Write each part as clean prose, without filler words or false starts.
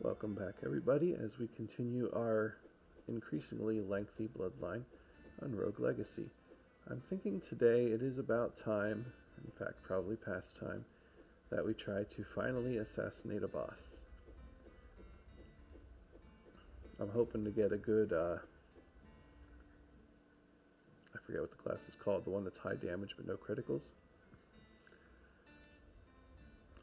Welcome back, everybody, as we continue our increasingly lengthy bloodline on Rogue Legacy. I'm thinking today it is about time, in fact probably past time, that we try to finally assassinate a boss. I'm hoping to get a good, I forget what the class is called, the one that's high damage but no criticals.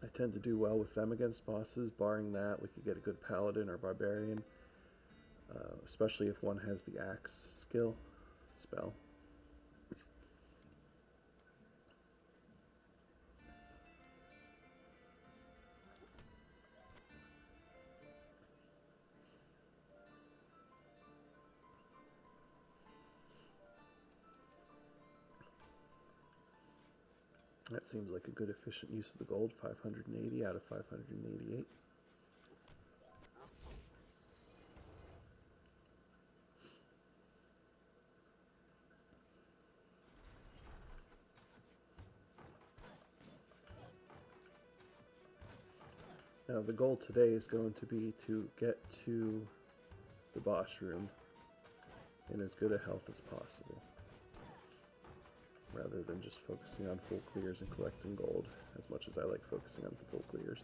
I tend to do well with them against bosses. Barring that, we could get a good paladin or barbarian, especially if one has the axe spell. That seems like a good efficient use of the gold, 580 out of 588. Now the goal today is going to be to get to the boss room in as good a health as possible, rather than just focusing on full clears and collecting gold, as much as I like focusing on full clears.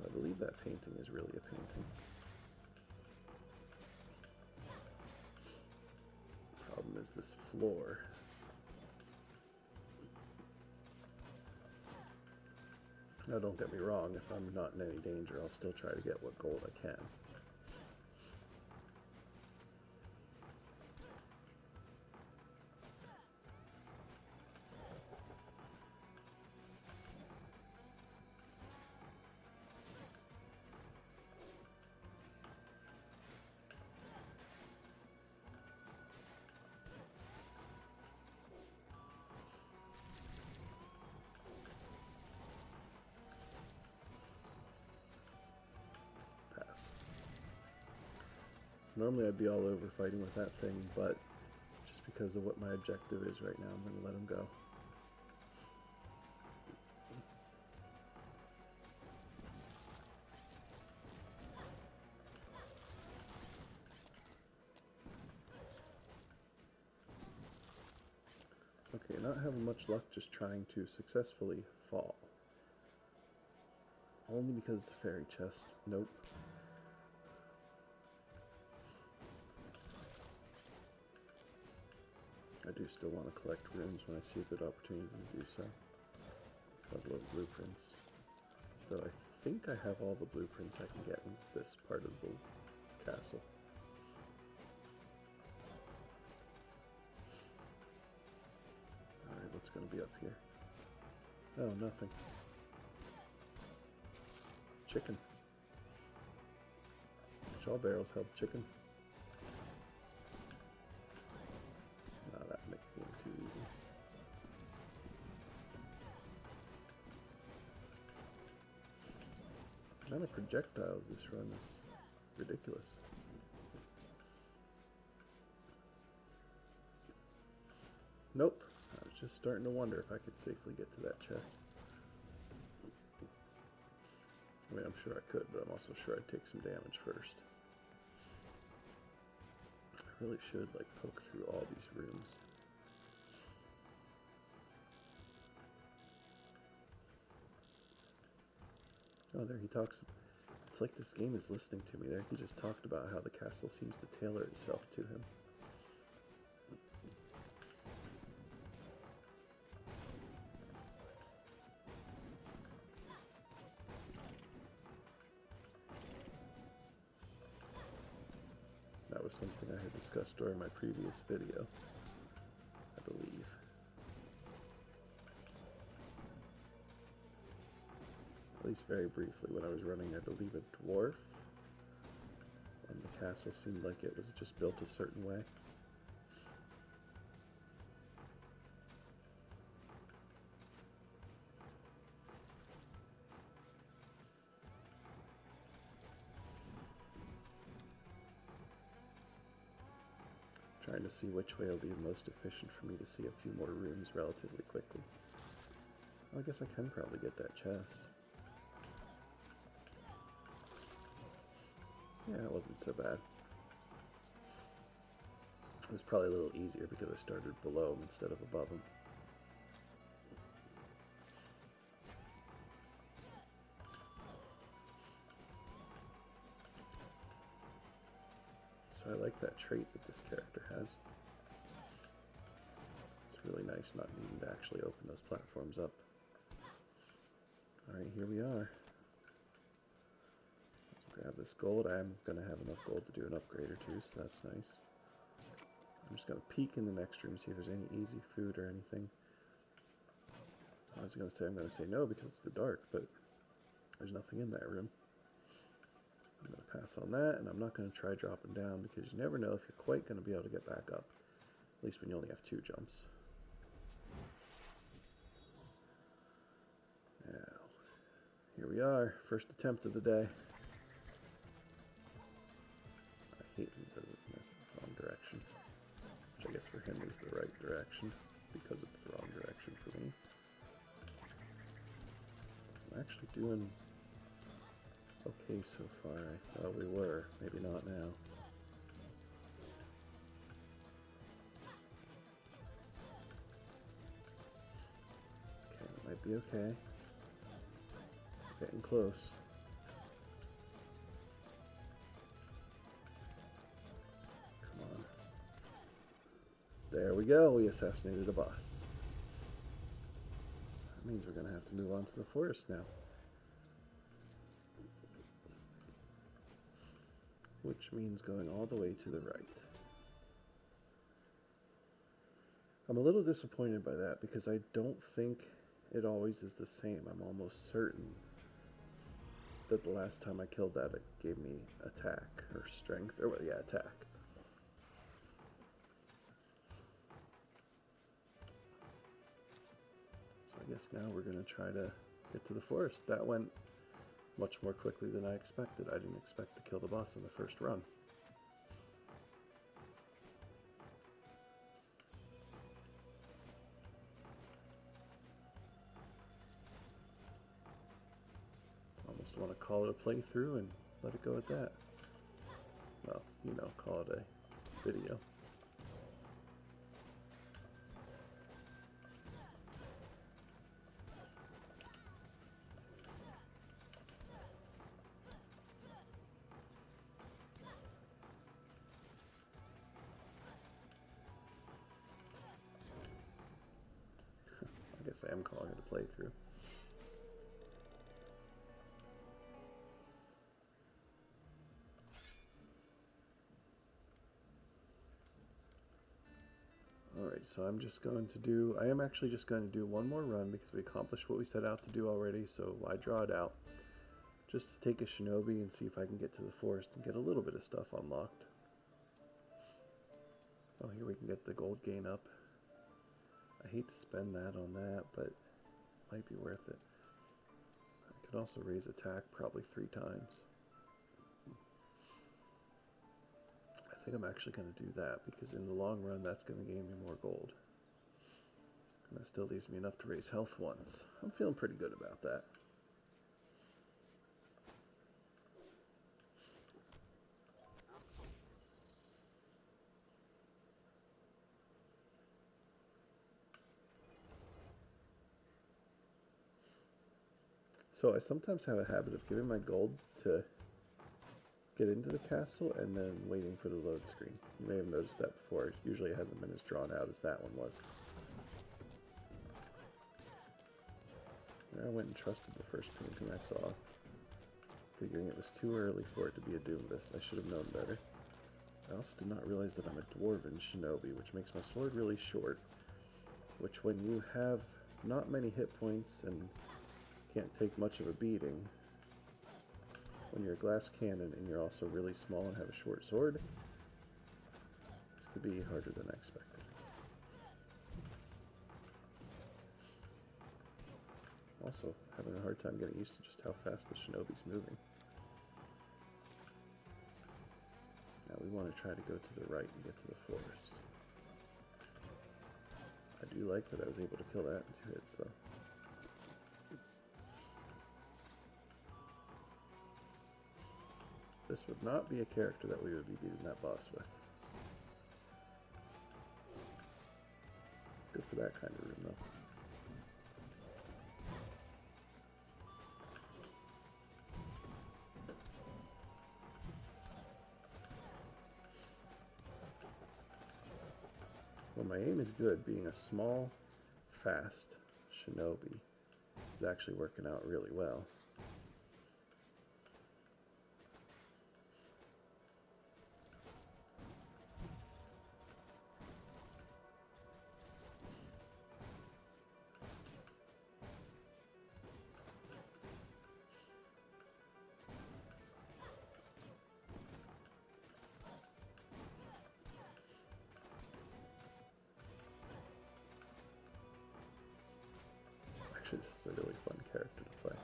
I believe that painting is really a painting. Problem is this floor. Now don't get me wrong, if I'm not in any danger, I'll still try to get what gold I can. Normally I'd be all over fighting with that thing, but just because of what my objective is right now, I'm going to let him go. Okay, not having much luck just trying to successfully fall. Only because it's a fairy chest. Nope. I do still want to collect runes when I see a good opportunity to do so. Upload blueprints. Though I think I have all the blueprints I can get in this part of the castle. Alright, what's going to be up here? Oh, nothing. Chicken. Shaw barrels held chicken. Too easy. The amount of projectiles this run is ridiculous. Nope. I was just starting to wonder if I could safely get to that chest. I mean, I'm sure I could, but I'm also sure I'd take some damage first. I really should, like, poke through all these rooms. Oh, there he talks. It's like this game is listening to me there. He just talked about how the castle seems to tailor itself to him. That was something I had discussed during my previous video, I believe. At least very briefly, when I was running, I believe, a dwarf, and the castle seemed like it was just built a certain way. Trying to see which way will be most efficient for me to see a few more rooms relatively quickly. Well, I guess I can probably get that chest. Yeah, it wasn't so bad. It was probably a little easier because I started below him instead of above him. So I like that trait that this character has. It's really nice not needing to actually open those platforms up. Alright, here we are. Let's grab this gold. I am going to have enough gold to do an upgrade or two, so that's nice. I'm just going to peek in the next room, see if there's any easy food or anything. I was going to say I'm going to say no because it's the dark, but there's nothing in that room. I'm going to pass on that, and I'm not going to try dropping down because you never know if you're quite going to be able to get back up. At least when you only have 2 jumps. Now, here we are. First attempt of the day. I hate when it does it in the wrong direction. Which I guess for him is the right direction, because it's the wrong direction for me. I'm actually doing okay so far. I thought we were. Maybe not now. Okay, it might be okay. Getting close. Come on. There we go. We assassinated a boss. That means we're going to have to move on to the forest now. Which means going all the way to the right. I'm a little disappointed by that because I don't think it always is the same. I'm almost certain that the last time I killed that, it gave me attack or strength, or yeah, attack. So I guess now we're going to try to get to the forest. That went much more quickly than I expected. I didn't expect to kill the boss in the first run. Almost want to call it a playthrough and let it go at that. Well, you know, call it a video. I guess I am calling it a playthrough. Alright, so I am actually just going to do one more run because we accomplished what we set out to do already, so why draw it out? Just to take a shinobi and see if I can get to the forest and get a little bit of stuff unlocked. Oh, here we can get the gold gain up. I hate to spend that on that, but it might be worth it. I could also raise attack probably 3 times. I think I'm actually going to do that because in the long run that's going to gain me more gold. And that still leaves me enough to raise health once. I'm feeling pretty good about that. So I sometimes have a habit of giving my gold to get into the castle and then waiting for the load screen. You may have noticed that before. Usually it hasn't been as drawn out as that one was. I went and trusted the first painting I saw, figuring it was too early for it to be a Doombus. I should have known better. I also did not realize that I'm a dwarven shinobi, which makes my sword really short, which when you have not many hit points and can't take much of a beating, when you're a glass cannon and you're also really small and have a short sword, this could be harder than I expected. Also, having a hard time getting used to just how fast the shinobi's moving. Now we want to try to go to the right and get to the forest. I do like that I was able to kill that in 2 hits, though. This would not be a character that we would be beating that boss with. Good for that kind of room, though. Well, my aim is good. Being a small, fast shinobi is actually working out really well. Actually, this is a really fun character to play.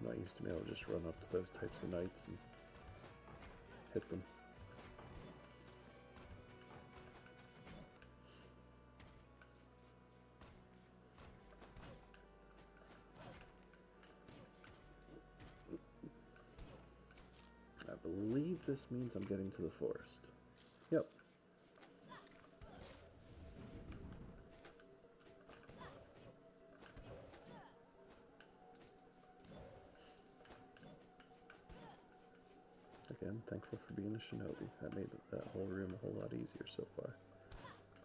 I'm not used to being able to just run up to those types of knights and hit them. I believe this means I'm getting to the forest. Yep. Again, thankful for being a shinobi. That made that whole room a whole lot easier so far.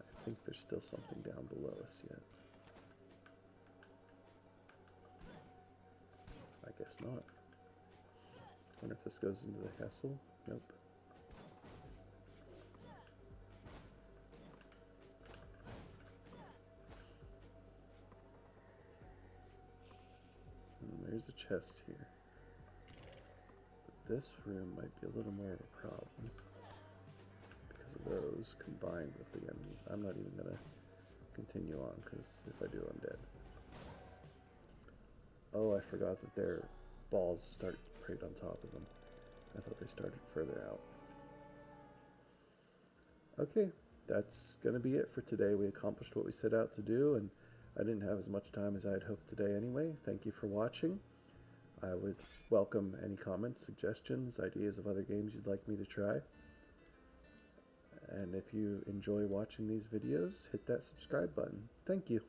I think there's still something down below us yet. I guess not. Wonder if this goes into the castle? Nope. And there's a chest here. But this room might be a little more of a problem because of those combined with the enemies. I'm not even going to continue on because if I do, I'm dead. Oh, I forgot that their balls start right on top of them. I thought they started further out. Okay, that's going to be it for today. We accomplished what we set out to do, and I didn't have as much time as I had hoped today anyway. Thank you for watching. I would welcome any comments, suggestions, ideas of other games you'd like me to try. And if you enjoy watching these videos, hit that subscribe button. Thank you.